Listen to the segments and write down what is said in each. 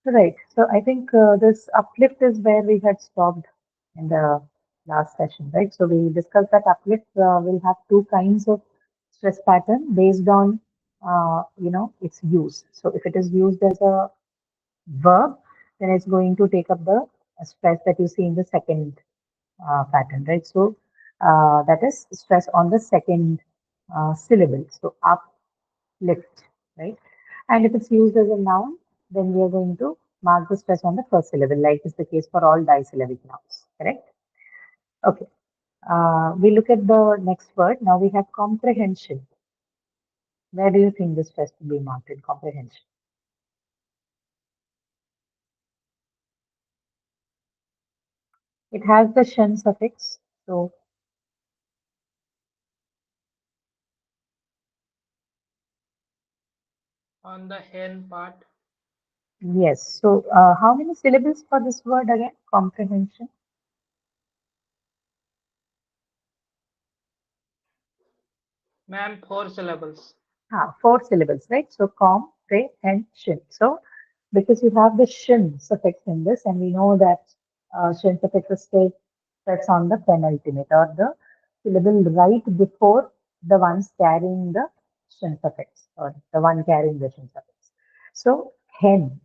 Right. So I think this uplift is where we had stopped in the last session, right? So we discussed that uplift will have two kinds of stress pattern based on, its use. So if it is used as a verb, then it's going to take up the stress that you see in the second pattern, right? So that is stress on the second syllable. So uplift, right? And if it's used as a noun, then we are going to mark the stress on the first syllable, like is the case for all disyllabic nouns, correct? Okay. We look at the next word. Now we have comprehension. Where do you think the stress to be marked in comprehension? It has the shen suffix. So On the hen part, yes. So how many syllables for this word again? Comprehension. ma'am, 4 syllables. Four syllables, right? So comprehension. So because you have the shin suffix in this, and we know that shin suffix is that's on the penultimate or the syllable right before the ones carrying the shin suffix or the one carrying the shin suffix. So hen,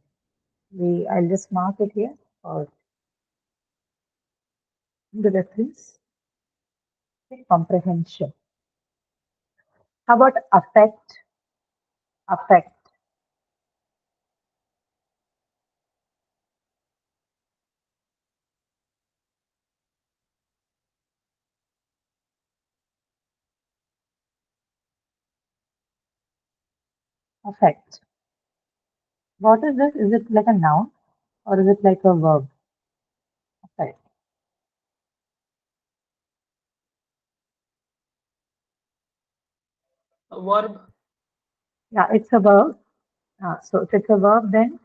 I'll just mark it here for the reference. Okay, comprehension. How about affect? Affect, affect. What is this? Is it like a noun or is it like a verb? Affect. A verb. Yeah, it's a verb. So if it's a verb, then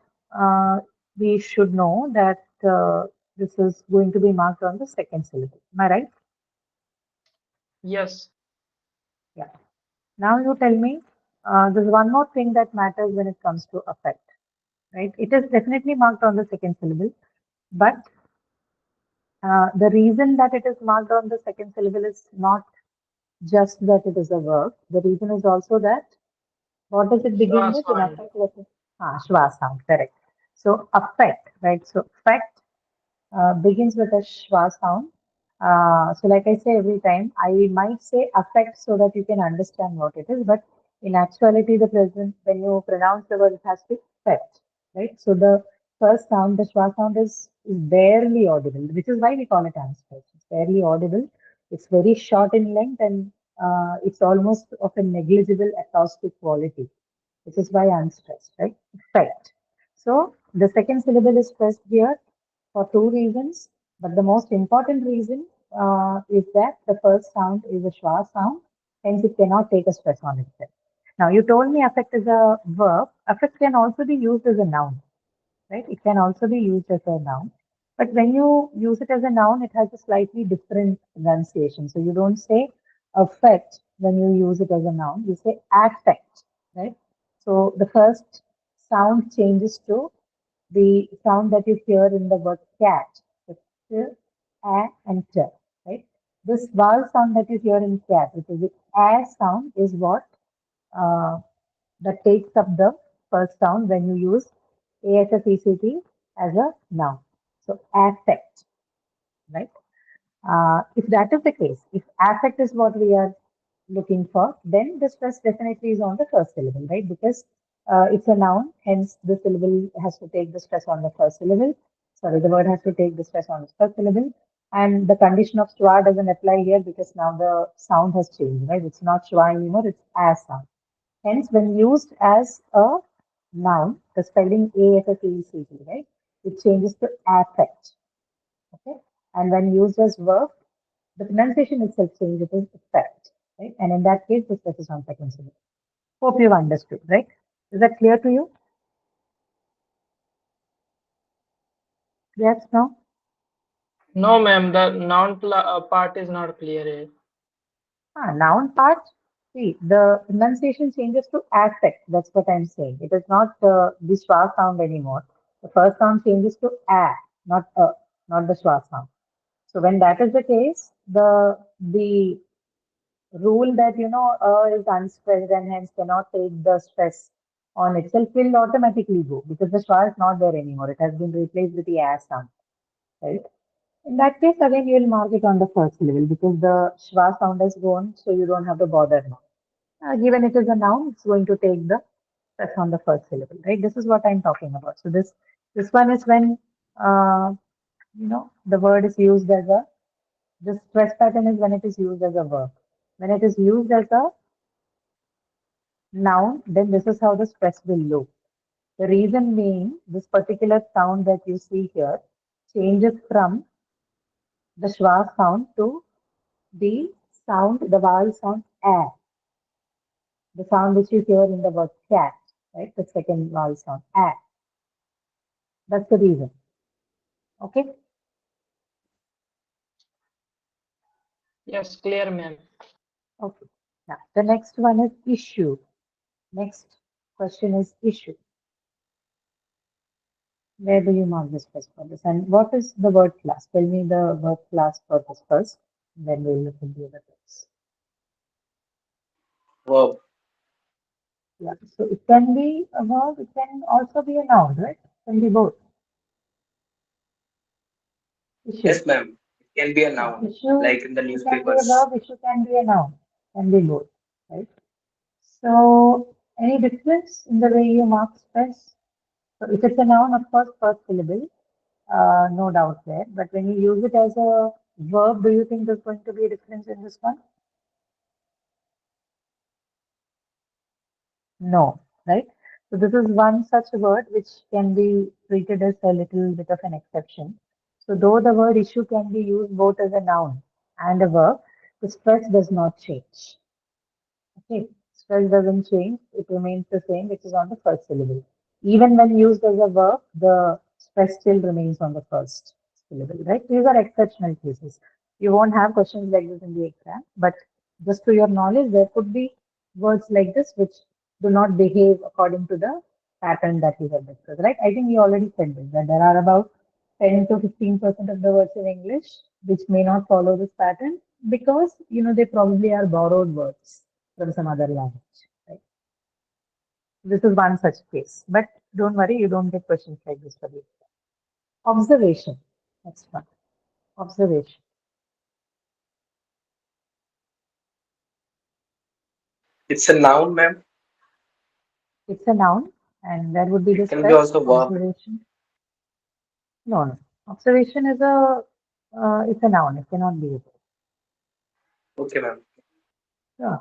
we should know that this is going to be marked on the second syllable. Am I right? Yes. Yeah. Now you tell me, there's one more thing that matters when it comes to affect, right? It is definitely marked on the second syllable, but the reason that it is marked on the second syllable is not just that it is a verb. The reason is also that what does it begin Shwa with? In sound. affect, shwa sound, correct. So affect, right? So affect begins with a schwa sound. So, like I say every time, I might say affect so that you can understand what it is, but in actuality, the present when you pronounce the word, it has to affect, right? So, the first sound, the schwa sound, is barely audible, which is why we call it unstressed. It's barely audible. It's very short in length, and it's almost of a negligible acoustic quality, which is why unstressed, right? Affect. So, the second syllable is stressed here for two reasons, but the most important reason is that the first sound is a schwa sound, hence it cannot take a stress on itself. Now, you told me affect is a verb. Affect can also be used as a noun, right? It can also be used as a noun. But when you use it as a noun, it has a slightly different pronunciation. So you don't say affect when you use it as a noun, you say affect, right? So the first sound changes to the sound that you hear in the word cat, the t, a, and t, right? This vowel sound that you hear in cat, which is the a sound, is what uh, that takes up the first sound when you use ASFECT as a noun. So affect, right? If that is the case, if affect is what we are looking for, then the stress definitely is on the first syllable, right? Because it's a noun, hence the syllable has to take the stress on the first syllable. Sorry, the word has to take the stress on the first syllable. And the condition of schwa doesn't apply here because now the sound has changed, right? It's not schwa anymore, it's as sound. Hence, when used as a noun, the spelling AFFECT, right? It changes to affect. Okay. And when used as verb, the pronunciation itself changes to effect. Right. And in that case, the stress is on second syllable. Hope you've understood, right? Is that clear to you? Yes, no? No, ma'am, the noun part is not clear here. Noun part. See, the pronunciation changes to affect. That's what I'm saying. It is not the schwa sound anymore. The first sound changes to a, not a, not the schwa sound. So when that is the case, the rule that is unstressed and hence cannot take the stress on itself will automatically go because the schwa is not there anymore. It has been replaced with the a sound, right? In that case, again, you will mark it on the first syllable because the schwa sound is gone, so you don't have to bother now. Given it is a noun, it's going to take the stress on the first syllable, right? This is what I'm talking about. So this one is when the word is used as a the stress pattern is when it is used as a verb. When it is used as a noun, then this is how the stress will look. The reason being this particular sound that you see here changes from the schwa sound to the vowel sound a, the sound which you hear in the word cat, right? The second vowel sound a. That's the reason. Okay. Yes, clear, ma'am. Okay. Now the next one is issue. Next question is issue. Where do you mark this first for this? And what is the word class? Tell me the word class for this first, then we'll look at the other things. Verb. Yeah. So it can be a verb, it can also be a noun, right? It can be both. Issue. Yes, ma'am. It can be a Yeah. noun, Issue, like in the issue can be a newspapers. verb, issue can be a noun, can be both, right? So any difference in the way you mark stress? So if it's a noun, of course, first syllable, no doubt there. But when you use it as a verb, do you think there's going to be a difference in this one? No, right? So this is one such word which can be treated as a little bit of an exception. So though the word issue can be used both as a noun and a verb, the stress does not change. Okay, stress doesn't change, it remains the same, which is on the first syllable. Even when used as a verb, the stress still remains on the first syllable, right? These are exceptional cases. You won't have questions like this in the exam, but just to your knowledge, there could be words like this which do not behave according to the pattern that we have discussed, right? I think we already said this, that there are about 10 to 15% of the words in English which may not follow this pattern because they probably are borrowed words from some other language. Right? This is one such case. But don't worry, you don't get questions like this for the exam. Observation. Next one. Observation. It's a noun, ma'am. It's a noun, and where would be the It can be stress? also verb. Observation. No, no. Observation is it's a noun. It cannot be a verb. Okay, ma'am. Yeah.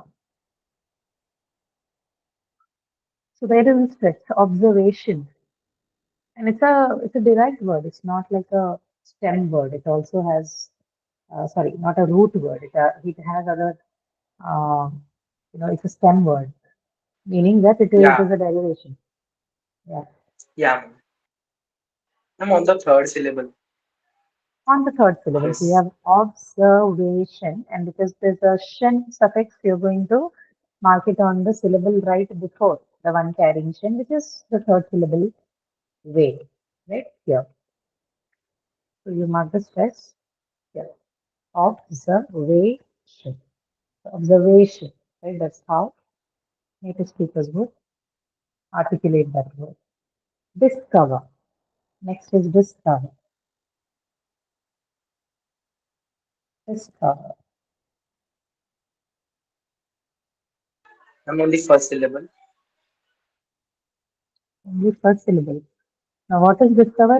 So where is the stress? Observation. And it's a derived word. It's not like a stem word. It also has sorry, not a root word. It has other it's a stem word, meaning that it is Yeah, a derivation. Yeah. yeah, ma'am. I'm on the third syllable. On the third syllable, so you Yes. have observation, and because there's a shin suffix, you're going to mark it on the syllable right before the one carrying shin, which is the third syllable way, right here. So you mark the stress here. Observation. Observation, right? That's how native speakers would articulate that word. Discover. Next is discover. Discover. I'm on the first syllable. Only first syllable. Now, what is discover?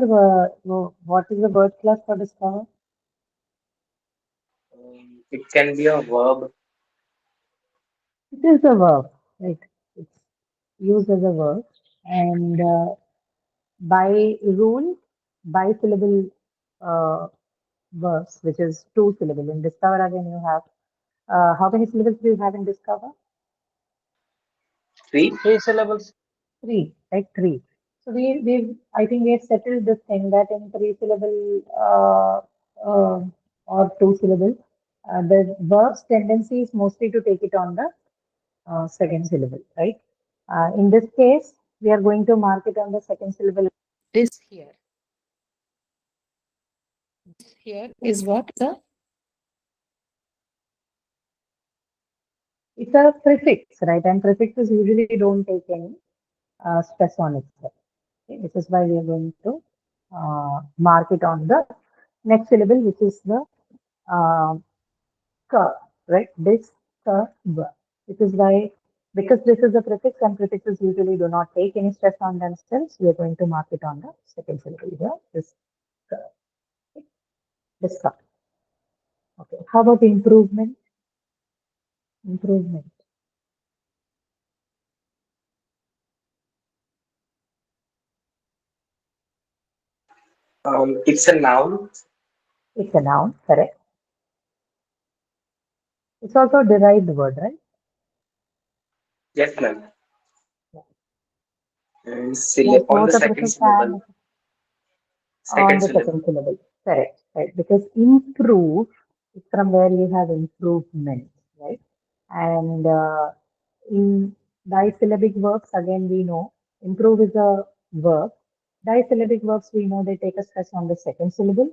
What is the word class for discover? It can be a verb. It is a verb, right? It's used as a verb, and by rule, bisyllable uh, verbs, which is two syllable. In discover, again, you have how many syllables do you have in discover? Three. Three syllables. Three, right? Three. So I think we have settled this thing that in three syllable or two syllable, the verb's tendency is mostly to take it on the second syllable, right? In this case, we are going to mark it on the second syllable. This here. This here is what the? It's a prefix, right? And prefixes usually don't take any stress on itself. Okay? Which is why we are going to mark it on the next syllable, which is the uh, ka, right? This ka, ba. Which is why, because this is a prefix and prefixes usually do not take any stress on themselves, we are going to mark it on the second syllable here. This ka, this ka. Okay. How about improvement? Improvement. It's a noun. It's a noun, correct? It's also a derived word, right? Yes, ma'am. Yeah. And Yes, on the both a second prefix and syllable. on Second the syllable. second syllable. Correct, right? Because improve is from where you have improvement, right? And in disyllabic verbs, again, we know improve is a verb. Disyllabic verbs, we know they take a stress on the second syllable.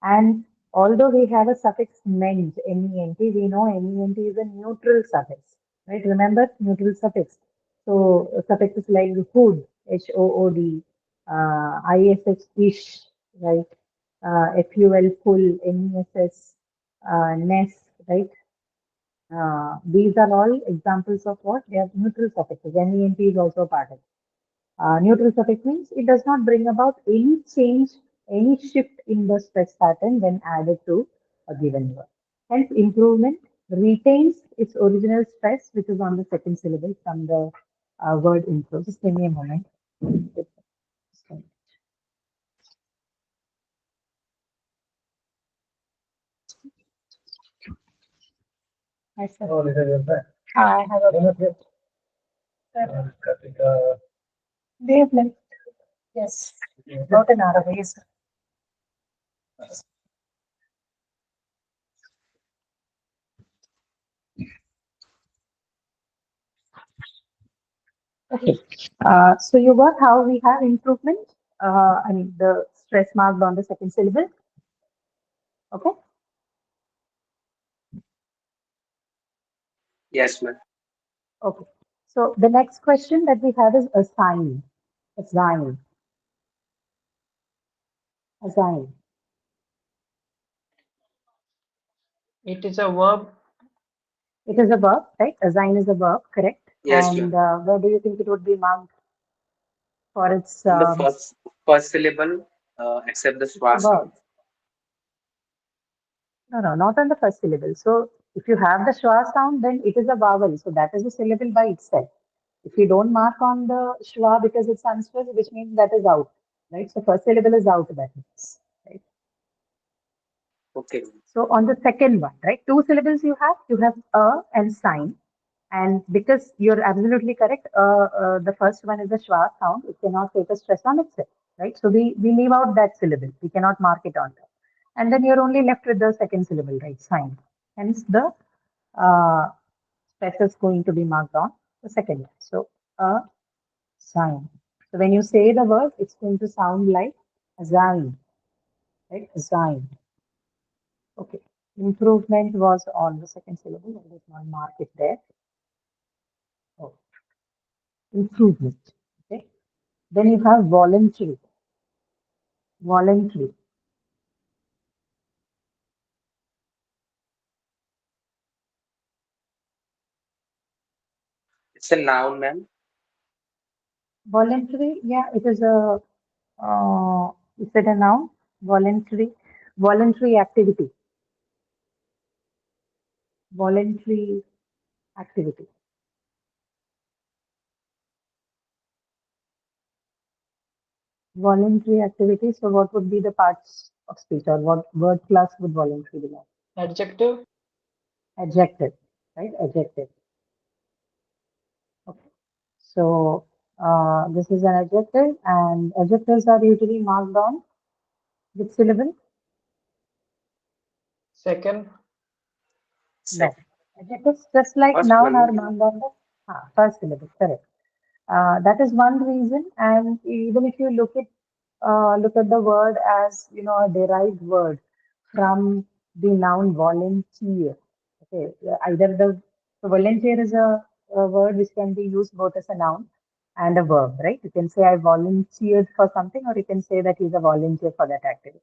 And although we have a suffix ment, ment, we know ment is a neutral suffix, right? Remember neutral suffix. So suffixes like hood, hood, ish, ish, right? Ful, full, ness, ness, right? These are all examples of what? They are neutral suffixes. Ment is also part of it. Neutral suffix means it does not bring about any change, any shift in the stress pattern when added to a given word. Hence, improvement retains its original stress, which is on the second syllable from the word improve. Just give me a moment. Hi, sir. I have a they have left. Yes, about an hour away. Sir. Okay. So you got how we have improvement. I mean the stress marked on the second syllable. Okay. Yes, ma'am. Okay. So the next question that we have is assign. Assign. Assign. It is a verb. It is a verb, right? Assign is a verb, correct? Yes, And ma'am. where do you think it would be marked for its? On the first syllable, except the It's a schwa verb. sound. No, no, not on the first syllable. So if you have the schwa sound, then it is a vowel. So that is a syllable by itself. If you don't mark on the schwa because it's unstressed, which means that is out, right? So first syllable is out. That means, right? Okay. So on the second one, right, two syllables you have a and sign. And because you're absolutely correct, the first one is a schwa sound. It cannot take a stress on itself, right? So we leave out that syllable. We cannot mark it on that. And then you're only left with the second syllable, right? Sign. Hence the uh, stress is going to be marked on the second one. So a sign. So when you say the word, it's going to sound like a sign, right? A sign. Okay. Improvement was on the second syllable. I did not mark it there. Oh, improvement. Okay. Then you have voluntary. Voluntary. It's a noun, ma'am. Voluntary, yeah, it is a, is it a noun? Voluntary. Voluntary activity. Voluntary activity. Voluntary activity. So what would be the parts of speech or what word class would voluntary belong? Adjective. Adjective, right? Adjective. Okay. So this is an adjective, and adjectives are usually marked on which syllable? Second. No. Second. Adjectives, just like First noun, are one. marked on the first syllable. Correct. That is one reason. And even if you look at look at the word as, you know, a derived word from the noun volunteer. Okay, either the so volunteer is a word which can be used both as a noun and a verb, right? You can say I volunteered for something, or you can say that he's a volunteer for that activity.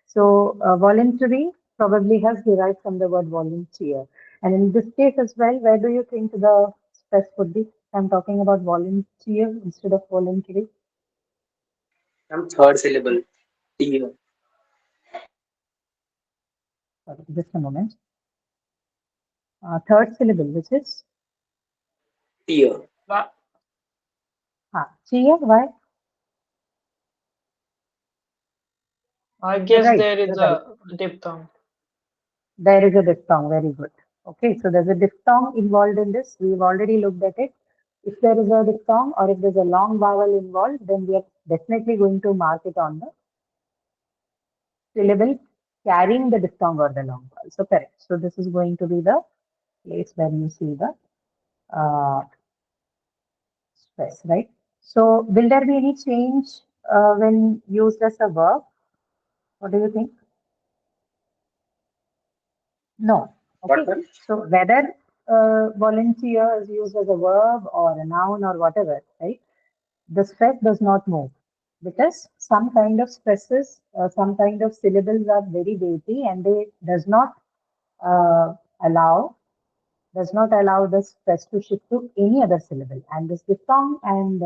So, voluntary probably has derived from the word volunteer. And in this case as well, where do you think the stress would be? I'm talking about volunteer instead of voluntary. Ma'am, third syllable. Tier. Sorry, just a moment. Third syllable, which is Tier. cheer. Why? I guess Right, there is right. a diphthong. There is a diphthong. Very good. Okay, so there's a diphthong involved in this. We've already looked at it. If there is a diphthong or if there's a long vowel involved, then we are definitely going to mark it on the syllable carrying the diphthong or the long vowel. So correct. So this is going to be the place where you see the uh, stress, right? So will there be any change when used as a verb? What do you think? No. What, Okay. ma'am? So whether volunteer is used as a verb or a noun or whatever, right? The stress does not move because some kind of stresses, some kind of syllables are very weighty and they uh, allow does not allow the stress to shift to any other syllable. And this diphthong and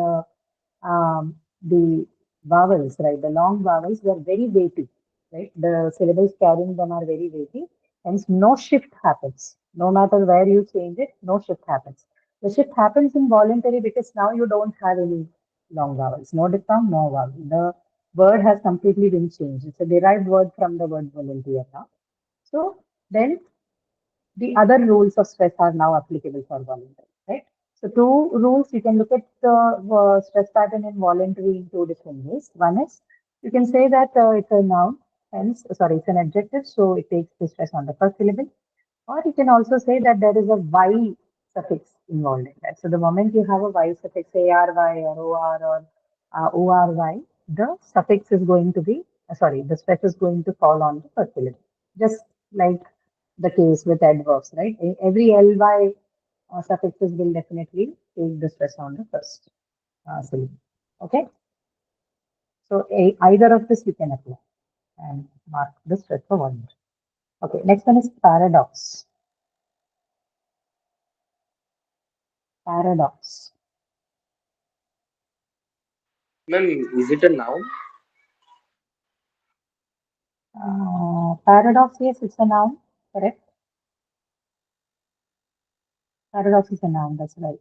the vowels, right? The long vowels were very weighty, right? The syllables carrying them are very weighty. Hence, no shift happens. No matter where you change it, no shift happens. The shift happens in voluntary because now you don't have any long vowels. No diphthong, no vowel. The word has completely been changed. It's a derived word from the word volunteer now. So then the other rules of stress are now applicable for voluntary, right? So two rules, you can look at the stress pattern in voluntary in two different ways. One is you can say that it's a noun, hence, sorry, it's an adjective, so it takes the stress on the first syllable. Or you can also say that there is a y suffix involved in that. So the moment you have a y suffix, ARY or OR or ORY, the suffix is going to be, sorry, the stress is going to fall on the first syllable. Just like the case with adverbs, right? Every ly suffixes will definitely take the stress on the first syllable. Okay, so either of this you can apply and mark the stress for one. Okay, next one is paradox. Paradox. Ma'am, is it a noun? Paradox, yes, it's a noun, correct? Paradox is a noun, that's right.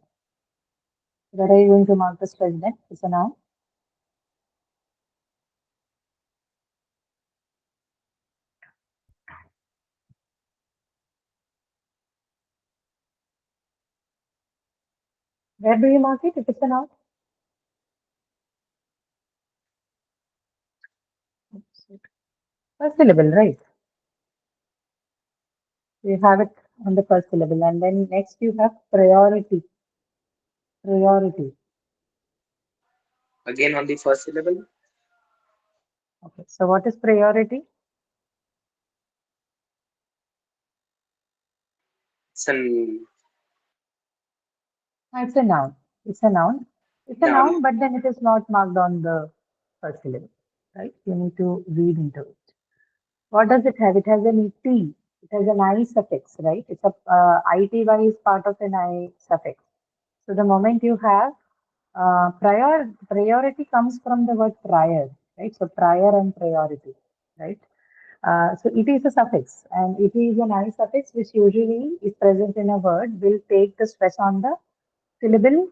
Where are you going to mark the stress then? It's a noun. Where do you mark it if it's a noun? First syllable, right? You have it on the first syllable, and then next you have priority. Priority. Again on the first syllable. Okay, so what is priority? It's an It's a noun. It's a noun. It's a noun. noun, but then it is not marked on the first syllable, right? You need to read into it. What does it have? It has an et. It has an I suffix, right? It's a ity is part of an I suffix. So the moment you have priority comes from the word prior, right? So prior and priority, right? So it is a suffix and it is an I suffix which usually is present in a word will take the stress on the syllable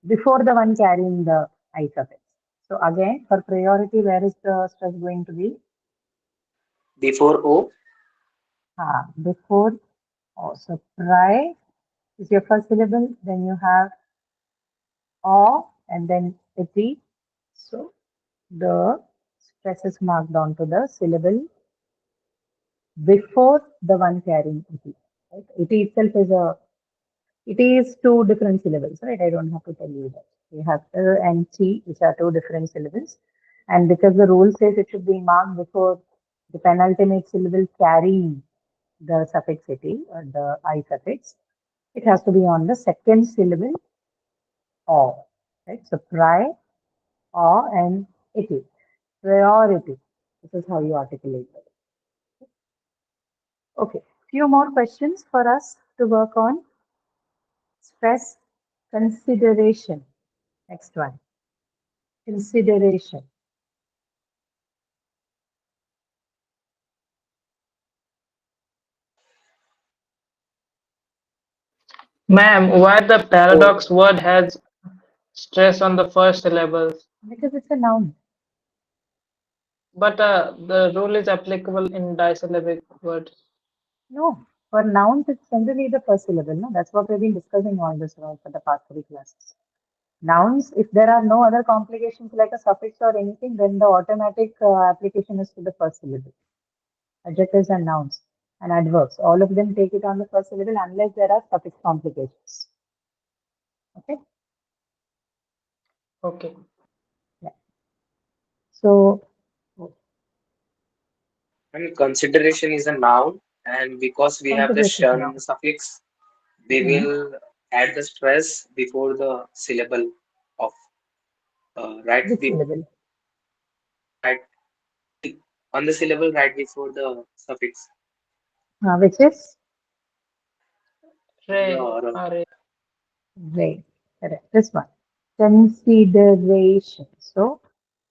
before the one carrying the I suffix. So again, for priority, where is the stress going to be? Before O. Before. Oh, so pri is your first syllable, then you have o and then ity. So the stress is marked onto the syllable before the one carrying ity. Right? Ity itself is it is two different syllables, right? I don't have to tell you that. We have L and T, which are two different syllables. And because the rule says it should be marked before the penultimate syllable carrying the suffix ity or the I suffix, it has to be on the second syllable or, right? So or, and ity, priority. This is how you articulate it. Okay, few more questions for us to work on. Stress consideration. Next one. Consideration. Ma'am, why the So, paradox word has stress on the first syllables, Because it's a noun. but the rule is applicable in disyllabic words? No, for nouns, it's generally the first syllable. No, that's what we've been discussing all this while for the past 3 classes. Nouns, if there are no other complications like a suffix or anything, then the automatic application is to the first syllable. Adjectives and nouns and adverbs, all of them take it on the first syllable unless there are suffix complications. Okay. Okay. Yeah. So, and consideration is a noun, and because we have the consideration is shun noun. suffix, we Hmm. will add the stress before the syllable of right Which syllable? right on the syllable right before the suffix. Which is Ray, The ray. Correct. This one. Consideration. So,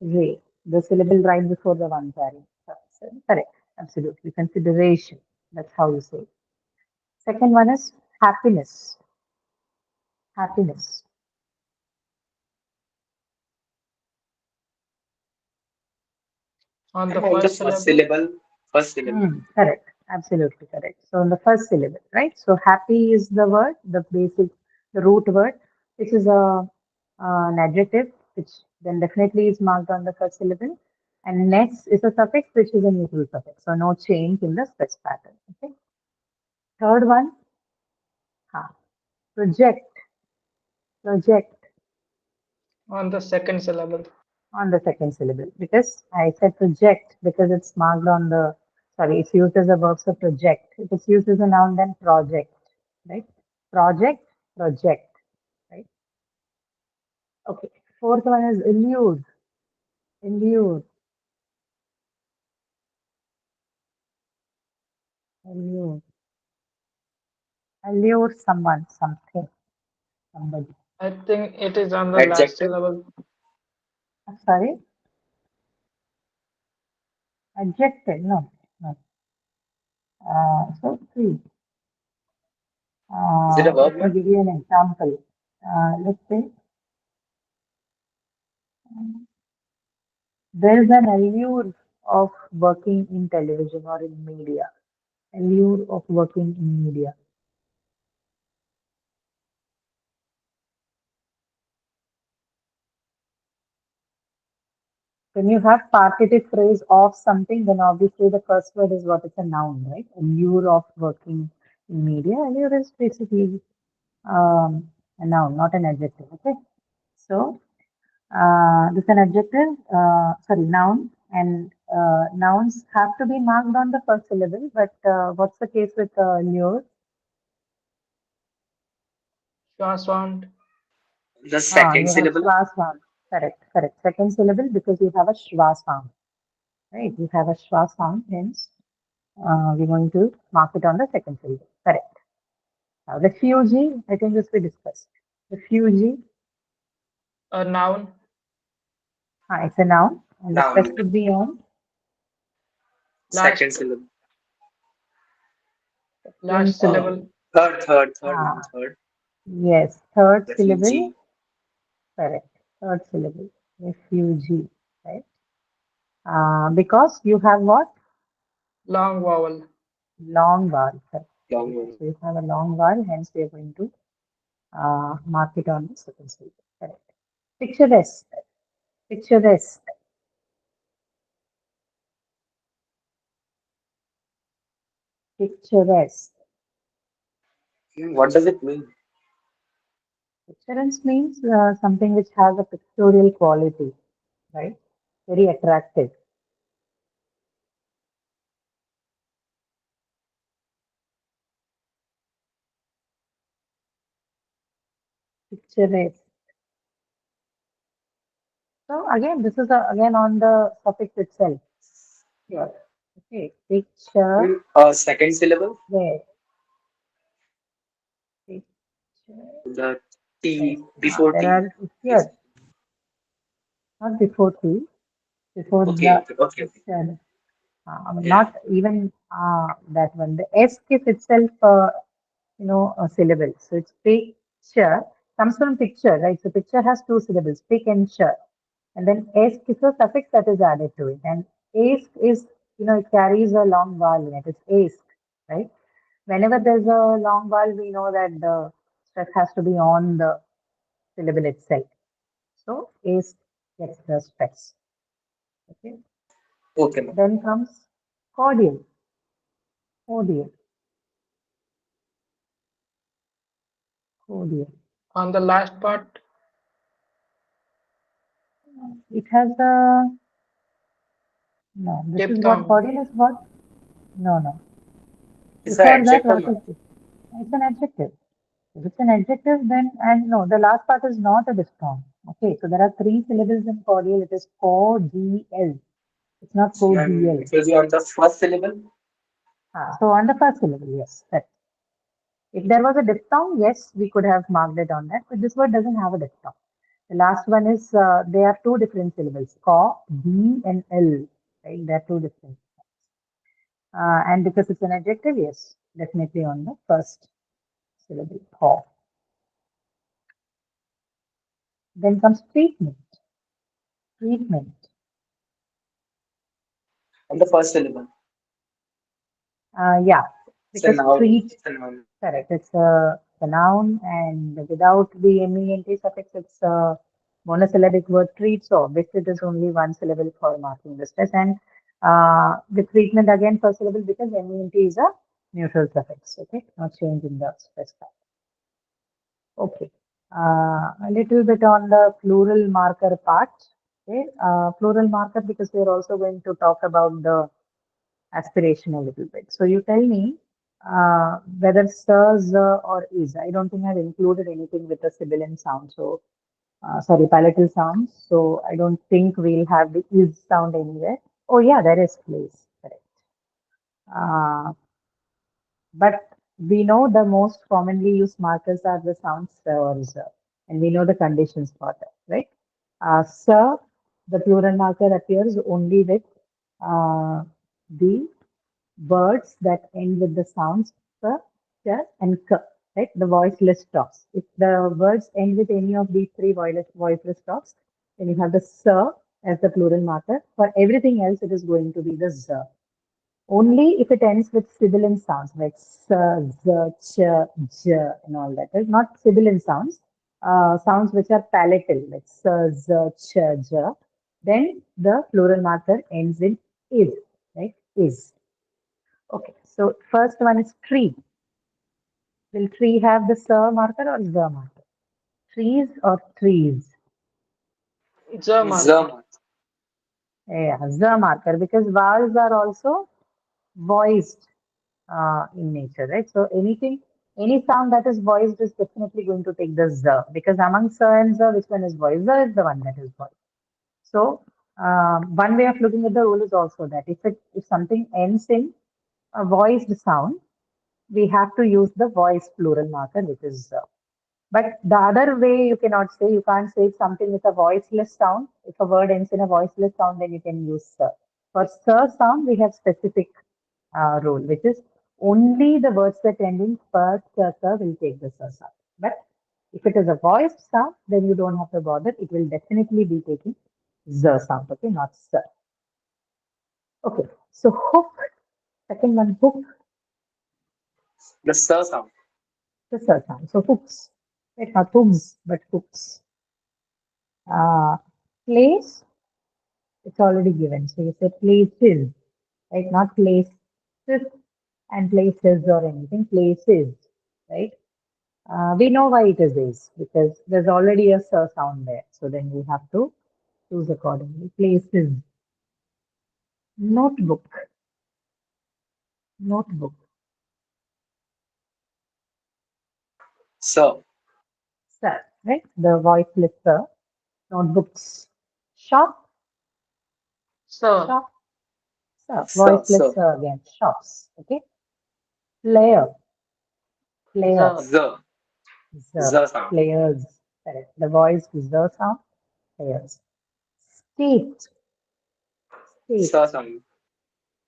ray. The syllable right before the one carrying. Correct. Absolutely. Consideration. That's how you say it. Second one is happiness. Happiness. on the I'm on the first first syllable. syllable. First syllable. Correct. Absolutely correct. So, in the first syllable, right? So, happy is the word, the basic, the root word, which is an adjective, which then definitely is marked on the first syllable. And next is a suffix, which is a neutral suffix. So, no change in the stress pattern. Okay. Third one, ha, project. Project On the second syllable. on the second syllable because I said project because it's marked on the, sorry, it's used as a verb, so project. If it's used as a noun, then project, right? Project, project, right? Okay. Fourth one is elude, elude, elude, allure someone, something, somebody. I think it is on the last Adjective. syllable. Sorry, adjective, no, no. So three. Is it a verb, Let me ma'am? give you an example. Let's say there is an allure of working in television or in media. Allure of working in media. When you have partitive phrase of something, then obviously the first word is what is a noun, right? Allure of working in media. Allure is basically a noun, not an adjective. Okay. So this is an adjective, sorry, noun, and nouns have to be marked on the first syllable. But what's the case with allure? The You second have syllable. schwa sound. Correct, correct. Second syllable because you have a schwa sound, right? You have a schwa sound, hence we're going to mark it on the second syllable. Correct. Now, refugee, I think this we discussed. Refugee, A noun. it's a noun, and the stress Noun. should be on Second Last syllable. second last Uh, syllable. syllable. third, ma'am. Ah, Third. yes, third syllable. Refugee. Correct. Third syllable. Refugee, right? Because you have what? Long vowel. Long vowel. Correct. Long Very good. one. So you have a long vowel, hence we are going to mark it on the second syllable. Correct. Picturesque. Picturesque. Picturesque. What does it mean? Picturesque means something which has a pictorial quality, right? very attractive. Picturesque. So again, this is again on the suffix itself. Here. Okay. Picture. Second syllable, Where? Picture. the Where? T before There T. are here, not before T, before Okay, the okay, okay, okay. picture. Yeah. Not even that one. The S is itself, a syllable. So it's picture, comes from picture, right? So picture has two syllables, pick and sure. And then S is a suffix that is added to it. And ask is, it carries a long vowel in it. It's ask, right? Whenever there's a long vowel, we know that the stress has to be on the syllable itself. So ask gets the stress. Okay. Okay, ma'am. Then comes cordial. Cordial. Cordial. On the last part, It has a no. This is what diphthong. cordial is what? No, no. It's an Before that, adjective, what ma'am. is it? It's an adjective. If it's an adjective, then and no, the last part is not a diphthong. Okay, so there are three syllables in cordial. It is cordial. It's not And cordial. it will be on the first syllable. So on the first syllable, yes. That if there was a diphthong, yes, we could have marked it on that. But this word doesn't have a diphthong. The last one is they are two different syllables. Ko, D, and L. Right? They are two different. And because it's an adjective, yes, definitely on the first syllable. Ko. Then comes treatment. Treatment. On the first syllable. Yeah, It's a because noun. treat, It's a noun. correct, it's a noun, and without the ment suffix, it's a monosyllabic word treat. So obviously, it is only one syllable for marking the stress. And the treatment again first syllable because ment is a neutral suffix. Okay, no change in the stress type. Okay, a little bit on the plural marker part. Okay, plural marker because we are also going to talk about the aspiration a little bit. So you tell me whether sirs or is. I don't think I've included anything with a sibilant sound. So sorry, palatal sounds. So I don't think we'll have the is sound anywhere. Oh yeah, there is place. Correct. Uh, but we know the most commonly used markers are the sounds or z, and we know the conditions for that, right? Sir, the plural marker appears only with the words that end with the sounds k, ch, and k, right? The voiceless stops. If the words end with any of these three voiceless stops, then you have the sir as the plural marker. For everything else, it is going to be the z. Only if it ends with sibilant sounds like s, z, ch, j, and all that. Right? Not sibilant sounds, sounds which are palatal like s, z, ch, j. Then the plural marker ends in is, right? Is. Okay, so first one is tree. Will tree have the sir marker or the marker? Trees or trees? The marker. The. Yeah, the marker because vowels are also voiced in nature, right? So anything, any sound that is voiced is definitely going to take the z because among sir and z, which one is voiced? Z is the one that is voiced. So one way of looking at the rule is also that if something ends in a voiced sound, we have to use the voice plural marker, which is but the other way you cannot say, you can't say something with a voiceless sound. If a word ends in a voiceless sound, then you can use sir. For sir sound, we have specific rule, which is only the words that end in sir, sir will take the sir sound. But if it is a voiced sound, then you don't have to bother. It will definitely be taking the sound, okay, not sir. Okay, so hook, second one, hook, The sir sound. the sir sound. So hooks, right? Not hooks, but hooks. Uh, place, it's already given. So you say places, right? Not places and places or anything. Places, right? We know why it is because there's already a s sound there. So then we have to Choose accordingly. Places. Notebook. Notebook. Sir. Sir, right? The voiceless sir. Notebooks. Shop. Sir. Shop. Sir. Sir. Voiceless Sir. sir again. Shops. Okay. Player. Player. The. The. The. The sound. Players. Correct. The voice is the sound. Players. State. Sir State. sound.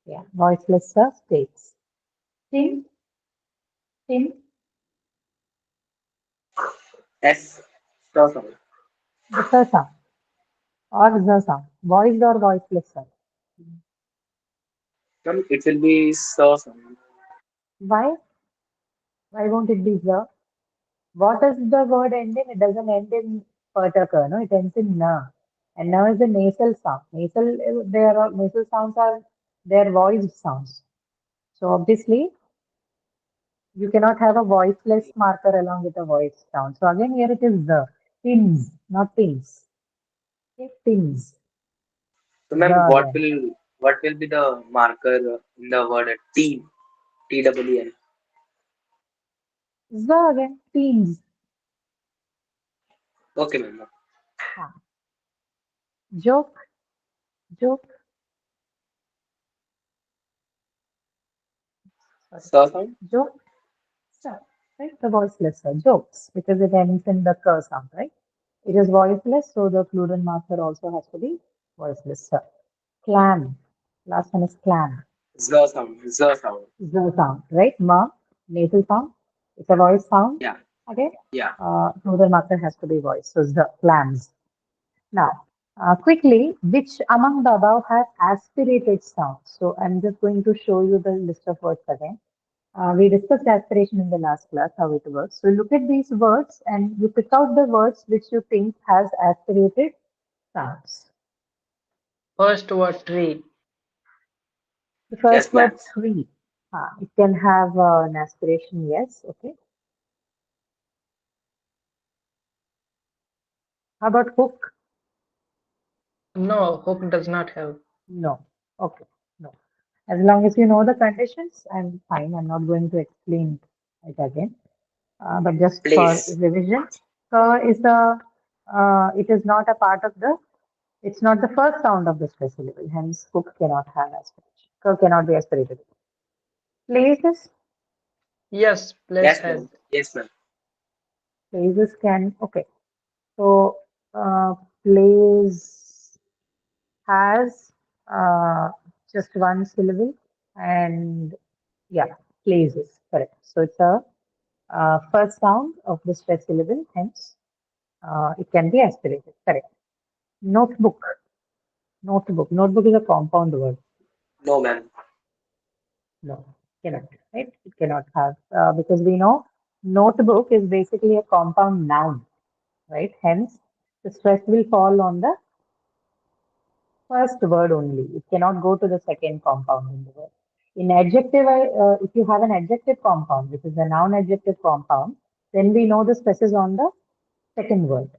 Yeah. Voiceless sir. States. Tin. Tin. S. Sir sound. The sir sound. Or the sound. Voiced or voiceless sir. Then it will be sir sound. Why? Why won't it be the? What does the word end in? It doesn't end in pertucker, no? It ends in na. And na is a nasal sound. Nasal sounds are their voiced sounds. So obviously you cannot have a voiceless marker along with a voiced sound. So again here it is the pins, not pins. Okay, pins. So, The ma'am, again. what will be the marker in the word team? TWN. The again. Pins. Okay, ma'am. Ah. Joke. Joke. Sorry. Sir sound. Joke. So, right? The voiceless jokes because it ends in the k sound, right? It is voiceless, so the plural marker also has to be voiceless. Clam. Last one is clam. The sound. The sound. The sound, right? Ma, nasal sound. It's a voice sound. Yeah. Okay. Yeah. Plural marker has to be voice. So the clams. Now, quickly, which among the above have aspirated sounds? So I'm just going to show you the list of words again. We discussed aspiration in the last class, how it works. So look at these words and you pick out the words which you think has aspirated sounds. First word tree. The Yes, first ma'am. word tree. It can have an aspiration, yes. Okay. How about hook? No, hook does not have. No. Okay. No. As long as you know the conditions, I'm fine. I'm not going to explain it again. But just for Place. revision, it is not a part of the, it's not the first sound of the stress syllable. Hence, hook cannot have aspiration. Cannot be aspirated. Places, Yes, place Yes, has. ma'am. Yes, ma'am. places can, okay. So, place has uh, just one syllable and yeah, places, correct. So it's a first sound of the stress syllable, hence it can be aspirated, correct. Notebook, notebook. Notebook is a compound word. No, ma'am. No, cannot, right? It cannot have, because we know notebook is basically a compound noun, right? Hence, the stress will fall on the first word only. It cannot go to the second compound in the word. In adjective, if you have an adjective compound, which is a noun adjective compound, then we know the stress is on the second word,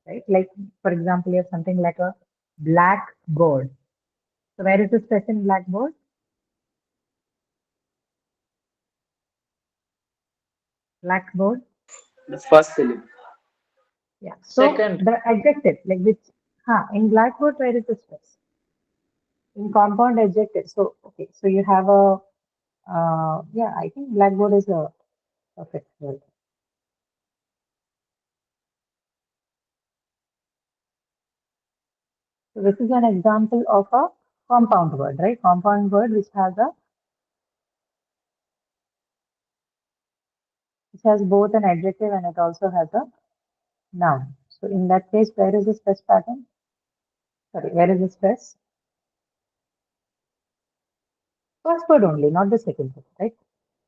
right? Like, for example, you have something like a blackboard. So where is the stress in blackboard? Blackboard. The first syllable. Yeah. So Second. the adjective, like which, in blackboard, where is the stress? In compound adjective. So, okay. So you have a, yeah, I think blackboard is a perfect word. So this is an example of a compound word, right? Compound word which has both an adjective and it also has a noun. So in that case, where is the stress pattern? Sorry, where is the stress? First word only, not the second word, right?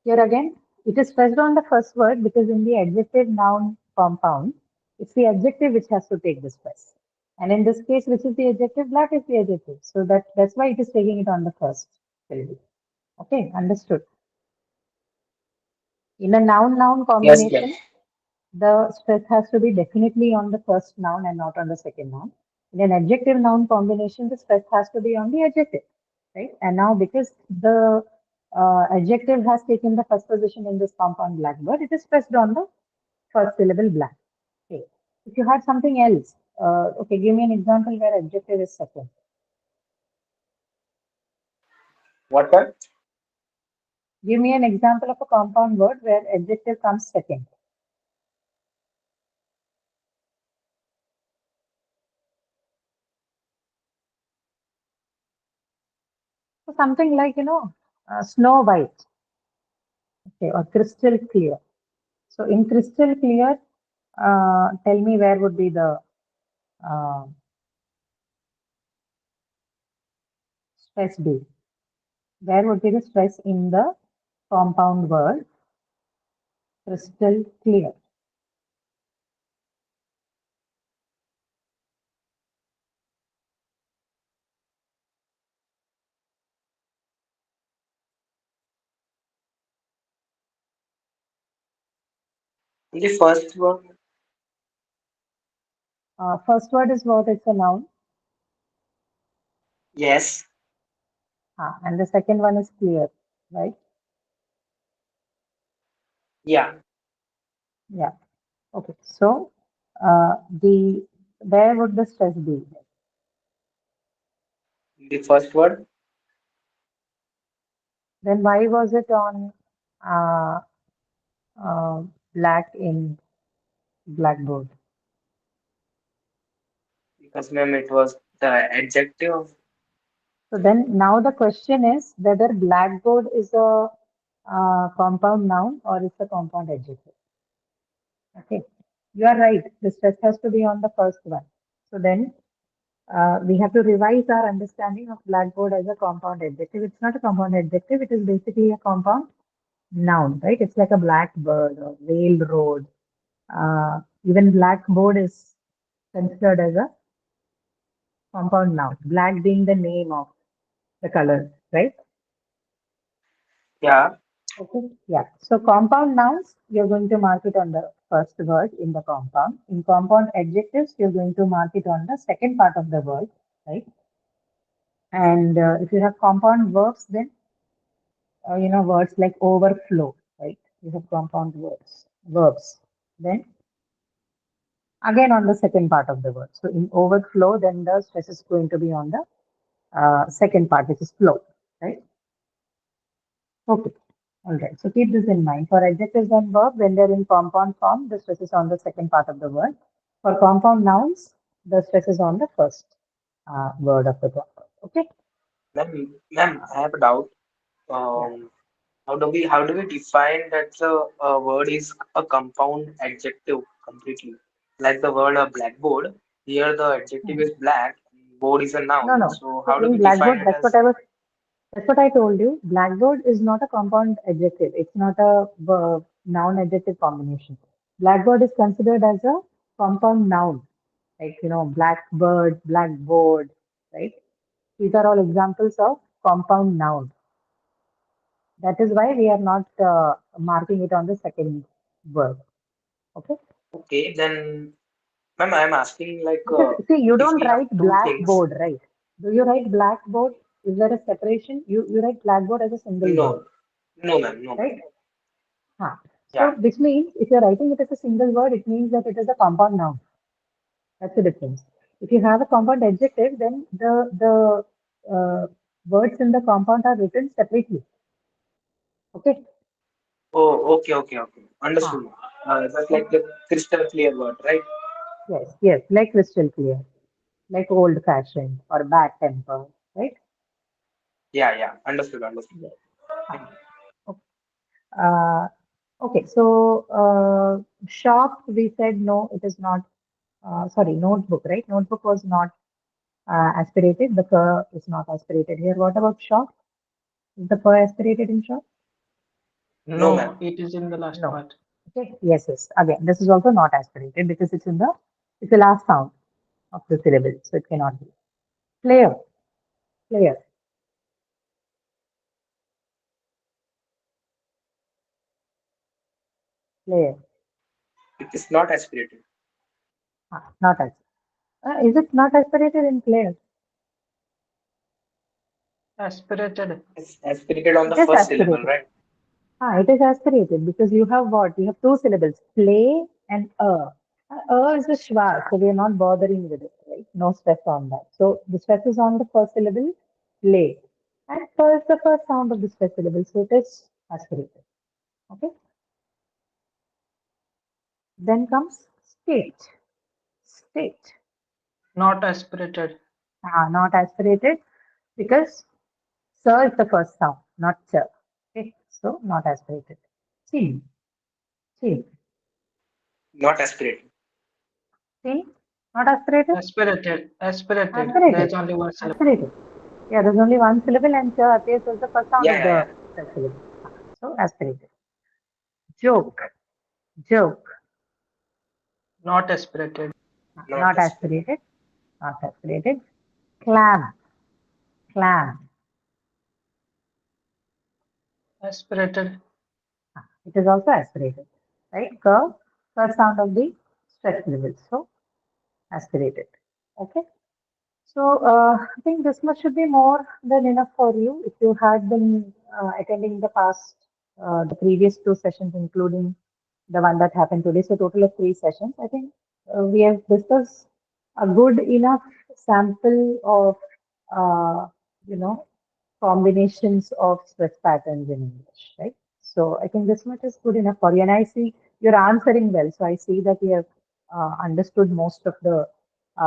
Here again, it is stressed on the first word because in the adjective noun compound, it's the adjective which has to take the stress. And in this case, which is the adjective? Black is the adjective. So that's why it is taking it on the first syllable. Okay, understood. In a noun-noun Yes, ma'am. combination, the stress has to be definitely on the first noun and not on the second noun. In an adjective noun combination, the stress has to be on the adjective, right? And now because the adjective has taken the first position in this compound blackbird, it is stressed on the first syllable black. Okay. If you had something else, okay, give me an example where adjective is second. What? Give me an example of a compound word where adjective comes second. So something like, Snow White, okay, or crystal clear. So in crystal clear, tell me where would be the uh, stress be? Where would be the stress in the compound word crystal clear? The first one? First word is what? It's a noun. Yes. And the second one is clear, right? Yeah. Yeah. Okay. So the where would the stress be? The first word? Then why was it on uh, uh, black in blackboard? Because ma'am, it was the adjective. So then now the question is whether blackboard is a compound noun or it's a compound adjective. Okay, you are right. The stress has to be on the first one. So then we have to revise our understanding of blackboard as a compound adjective. It's not a compound adjective. It is basically a compound noun, right? It's like a blackbird or railroad. Even blackboard is considered as a compound noun. Black being the name of the color, right? Yeah. Okay, yeah. So compound nouns, you're going to mark it on the first word in the compound. In compound adjectives, you're going to mark it on the second part of the word, right? And if you have compound verbs, then words like overflow, right? You have compound verbs. Then again on the second part of the word. So in overflow, then the stress is going to be on the second part, which is flow, right? Okay. All right. So keep this in mind. For adjectives and verb, when they're in compound form, the stress is on the second part of the word. For compound nouns, the stress is on the first word of the compound. Okay. Ma'am, I have a doubt. Yeah. Um, how do we define that the word is a compound adjective completely? Like the word blackboard, here the adjective Hmm. is black, board is a No, noun. no. So So how do in we define Blackboard, it as? that's what I told you. Blackboard is not a compound adjective. It's not a noun adjective combination. Blackboard is considered as a compound noun, like blackbird, blackboard, right? These are all examples of compound noun. That is why we are not marking it on the second word. Okay. Okay, then ma'am, I'm asking like Because see, you if don't we have write two things. blackboard, right? Do you write blackboard? Is there a separation? You write blackboard as a single No, word, no ma'am, no ma'am. right? Huh. So Yeah. which means if you're writing it as a single word, it means that it is a compound noun. That's the difference. If you have a compound adjective, then the words in the compound are written separately. Okay. Oh, okay. Huh. Understood. That's like Okay. the crystal clear word, right? Yes, yes, like crystal clear, like old fashioned or bad temper, right? Yeah. Understood. Yes. Huh. Okay. Uh, okay, so shop, we said no, it is not. Sorry, notebook, right? Notebook was not aspirated. The cur is not aspirated here. What about shop? Is the cur aspirated in shop? No ma'am. No, it is in the last No. part. Okay. Yes, yes. Again, this is also not aspirated because it's the last sound of the syllable, so it cannot be. Player, player, player. It is not aspirated. Not aspirated. Is it not aspirated in clear? Aspirated. It's aspirated on It the is first syllable, aspirated. right? It is aspirated because you have what? You have two syllables, play and a. Is a schwa, so we are not bothering with it, right? No stress on that. So the stress is on the first syllable, play. And first the first sound of the stress syllable, so it is aspirated. Okay. Then comes state. State. Not aspirated. Not aspirated because sir is the first sound, not sir. Okay. So not aspirated. Chin. Chin. Not aspirated. Chin. Not aspirated. Aspirated. Aspirated. There's Aspirated. only one syllable. Aspirated. Yeah, there's only one syllable and sir appears as the first sound Yeah, of yeah, the yeah. first syllable. So aspirated. Joke. Joke. Not aspirated. Not Not aspirated. aspirated. Not aspirated. Clam. Clam. Aspirated. It is also aspirated. Right? Curve. First sound of the stress syllable. So aspirated. Okay. So I think this much should be more than enough for you if you had been attending the previous two sessions, including the one that happened today. So total of three sessions. I think we have discussed a good enough sample of uh, you know combinations of stress patterns in English, right? So I think this much is good enough for you. And I see you're answering well. So I see that you have understood most of the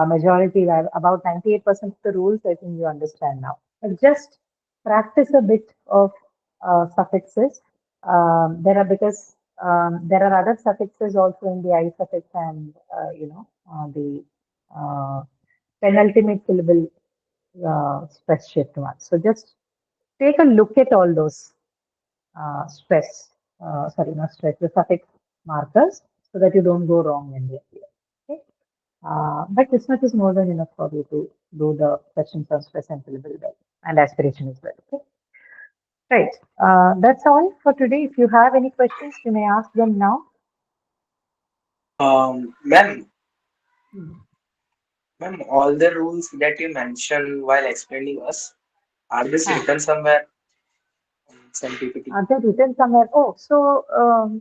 majority, about 98% of the rules, I think you understand now. But just practice a bit of suffixes. There are other suffixes also in the I suffix and, the uh, penultimate syllable stress shift one. So just take a look at all those not stress, the suffix markers so that you don't go wrong when they appear. Okay? But this much is more than enough for you to do the questions on stress and syllable well and aspiration as well. Okay? Right. That's all for today. If you have any questions, you may ask them now. Ma'am, Hmm. ma'am, all the rules that you mentioned while explaining us, are these Ah, written somewhere on some PPT? are they written somewhere? Oh, so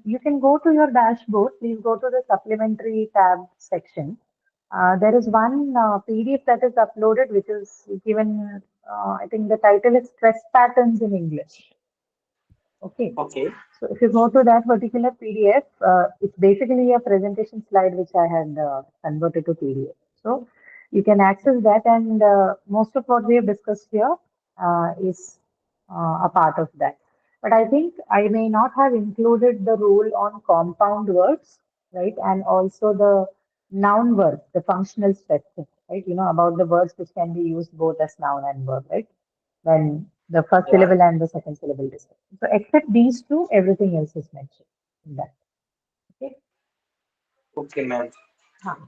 you can go to your dashboard. Please go to the supplementary tab section. There is one PDF that is uploaded, which is given, I think the title is Stress Patterns in English. Okay. Okay. So if you go to that particular PDF, it's basically a presentation slide which I had converted to PDF. So you can access that, and most of what we have discussed here is a part of that. But I think I may not have included the rule on compound words, right? And also the noun verbs, the functional stressing, right? About the words which can be used both as noun and verb, right? When the first Yeah. syllable and the second syllable discussed. So except these two, everything else is mentioned in that. Okay. Okay, ma'am.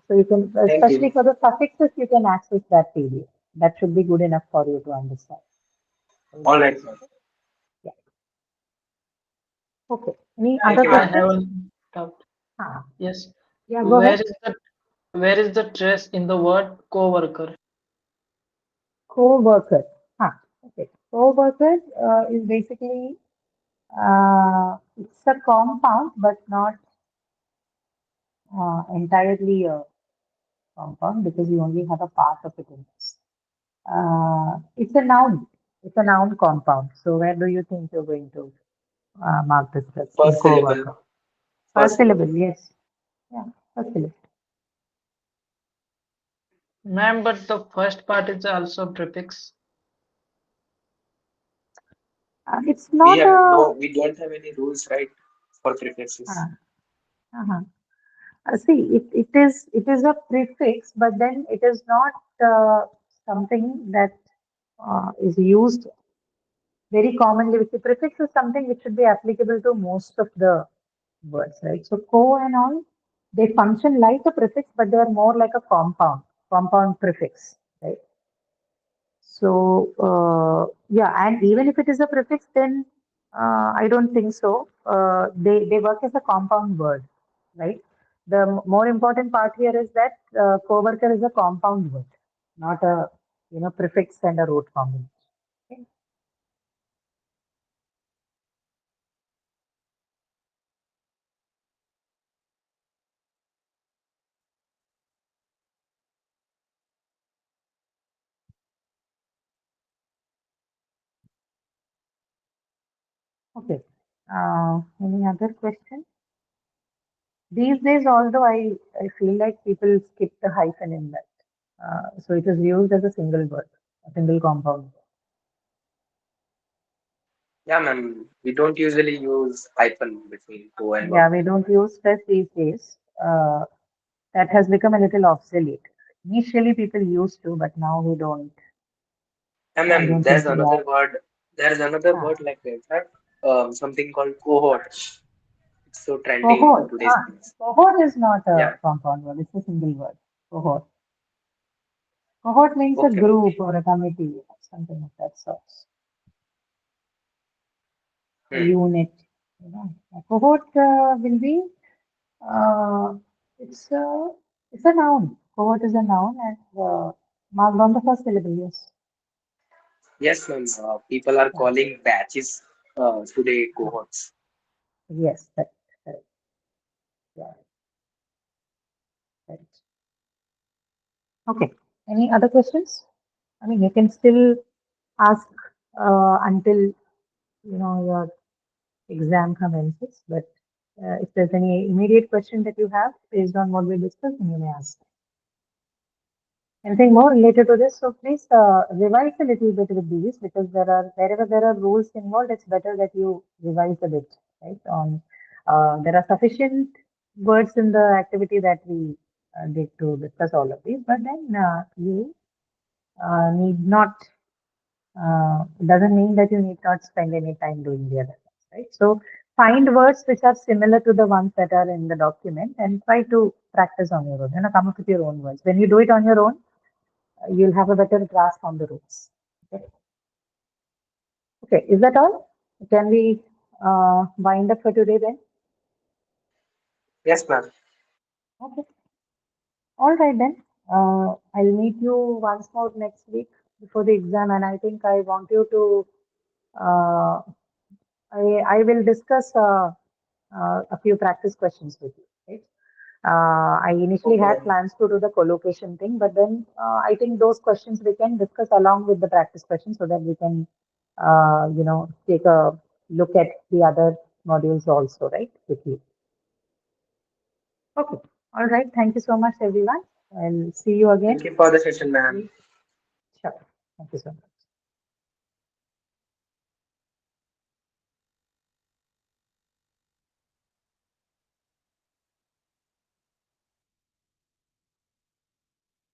So you can, Thank especially you. for the suffixes, you can access that PDF. That should be good enough for you to understand. All right, ma'am. Yeah. Okay. Any Thank other you, I ma'am. have questions? a doubt. Ah, Yes. yeah, go Where ahead. is the where is the trace in the word co-worker? Co-worker. Okay. Co-worker is basically it's a compound, but not entirely a compound because you only have a part of it in this. It's a noun. It's a noun compound. So where do you think you're going to mark this as in First syllable. co-worker? First First syllable, syllable. yes. Yeah, first syllable. Ma'am, but the first part is also prefix. It's not a. We don't have any rules, right, for prefixes. Uh, uh-huh. See, it is a prefix, but then it is not something that is used very commonly. With the prefix is something which should be applicable to most of the words, right? So co and all, they function like a prefix, but they are more like a compound prefix, right? So yeah, and even if it is a prefix, then I don't think so. They work as a compound word, right? the more important part here is that coworker is a compound word, not a prefix and a root combination. Okay. Okay. Any other question? These days, although I feel like people skip the hyphen in that. So it is used as a single word, a single compound. Yeah, ma'am. We don't usually use hyphen between co and Yeah, verb. we don't use stress these days. That has become a little obsolete. Initially, people used to, but now we don't. And I then don't think there's we are. another word. There's another Ah, word like that. Something called cohort. It's so trendy in cohort. today's days. Cohort is not a Yeah. compound word. It's a single word. Cohort. Cohort means a Okay. group or a committee, something of that sort. A Hmm. unit. A cohort will be. Uh, it's a it's a noun. Cohort is a noun and marked on the first syllable. Yes. Yes, ma'am. People are Yeah. calling batches today cohorts. Yes. That. Correct. Yeah. Right. Okay. Any other questions? I mean, you can still ask until your exam commences. But if there's any immediate question that you have based on what we discussed, then you may ask. Anything more related to this? So please revise a little bit with these because wherever there are rules involved, it's better that you revise a bit, right? There are sufficient words in the activity that we did to discuss all of these, but then you need not. It doesn't mean that you need not spend any time doing the other ones, right? So find words which are similar to the ones that are in the document and try to practice on your own. Come up with your own words. When you do it on your own, you'll have a better grasp on the rules. Okay. Okay. Is that all? Can we wind up for today then? Yes, ma'am. Okay. All right then. I'll meet you once more next week before the exam, and I think I want you to. Uh, I will discuss a few practice questions with you. Right? I initially Okay, had ma'am. plans to do the collocation thing, but then I think those questions we can discuss along with the practice questions so that we can, take a look at the other modules also, right, with you. Okay. All right. Thank you so much, everyone. I'll see you again. Thank you for the session, ma'am. Sure. Thank you so much.